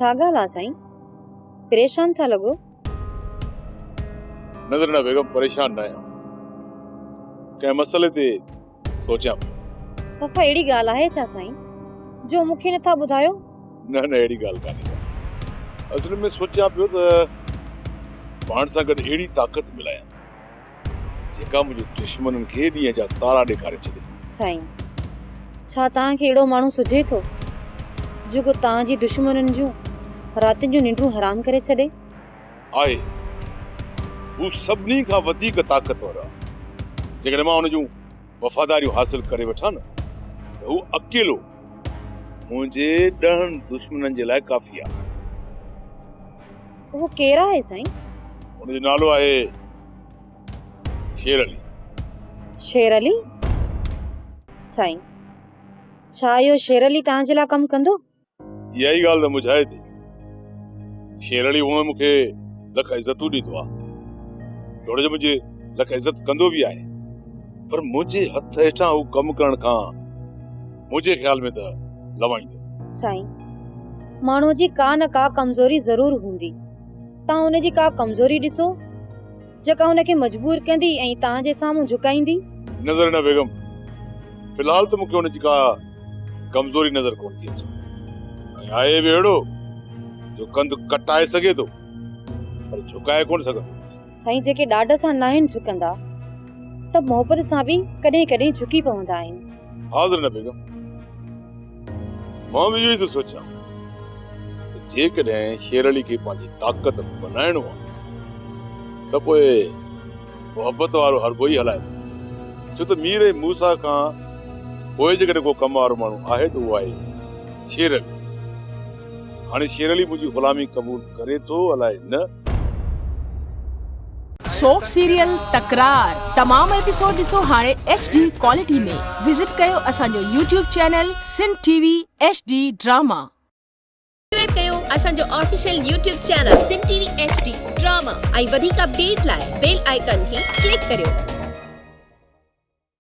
छा ॻाल्हि आहे साईं? परेशान था लॻो? नज़र न बेगम, परेशान न आहियां, कंहिं मसले ते सोचियां पियो। सफ़ा अहिड़ी ॻाल्हि आहे छा साईं जो मूंखे नथा ॿुधायो? न अहिड़ी ॻाल्हि कान्हे। असल में सोचियां पियो त पाण सां गॾु अहिड़ी ताक़त मिलायां जेका मुंहिंजे दुश्मननि खे ॾींहं जा तारा ॾेखारे छॾे। साईं, छा तव्हांखे अहिड़ो माण्हू सुझे थो जेको तव्हांजी दुश्मननि जूं रातिनि जूं निंड्रूं हराम करे छॾे? आहे, हू सभिनी खां वधीक ताक़तवर आहे। जेकॾहिं मां हुन जूं वफ़ादारियूं हासिल करे वठां न त हू अकेलो मुंहिंजे 10 दुश्मननि जे लाइ काफ़ी आहे। उहो केरु आहे साईं? हुनजो नालो आहे शेर अली। शेर अली? साईं, छा इहो शेर अली तव्हांजे लाइ कमु कंदो? इहा ई ॻाल्हि त मुझाए थी। शेर अली हूअं मूंखे लख इज़तूं ॾींदो आहे, थोरो जो मुंहिंजे लख इज़त कंदो बि आहे, पर मुंहिंजे हथ हेठां हू कमु करण खां मुंहिंजे ख़्याल में त लवाईंदो। साईं, माण्हूअ जी का न का कमज़ोरी ज़रूर हूंदी। तव्हां हुनजी का कमज़ोरी ॾिसो जेका हुनखे मजबूर कंदी ऐं तव्हांजे साम्हूं झुकाईंदी। नज़र न बेगम, फ़िलहाल त मूंखे हुनजी का कमज़ोरी नज़र कोन थी अचे। ऐं आहे बि अहिड़ो जो कंध कटाए सघे थो पर झुकाए कोन सघंदो। साईं, जेके ॾाढ सां न आहिनि झुकंदा त मोहबत सां बि कॾहिं कॾहिं झुकी पवंदा आहिनि। हाज़िर न बेगम, मां बि इहो ई थो सोचियां त जेकॾहिं शेर अली खे पंहिंजी ताक़त बनाइणो आहे त पोइ मोहबत वारो हरबो ई हलाए, छो त मीर ऐं मूसा खां पोइ जेकॾहिं को कम वारो माण्हू आहे त उहो आहे शेर अली। हाणे शेर अली मुंहिंजी ग़ुलामी क़बूल करे थो अलाए न। सोप सीरियल तकरार तमाम एपिसोड ॾिसो हाणे HD क्वालिटी में। विजिट कयो असांजो YouTube channel Sindh TV HD drama. Subscribe कयो असांजो official YouTube channel Sindh TV HD drama ऐं वधीक अपडेट लाइ बेल आइकन खे क्लिक करियो।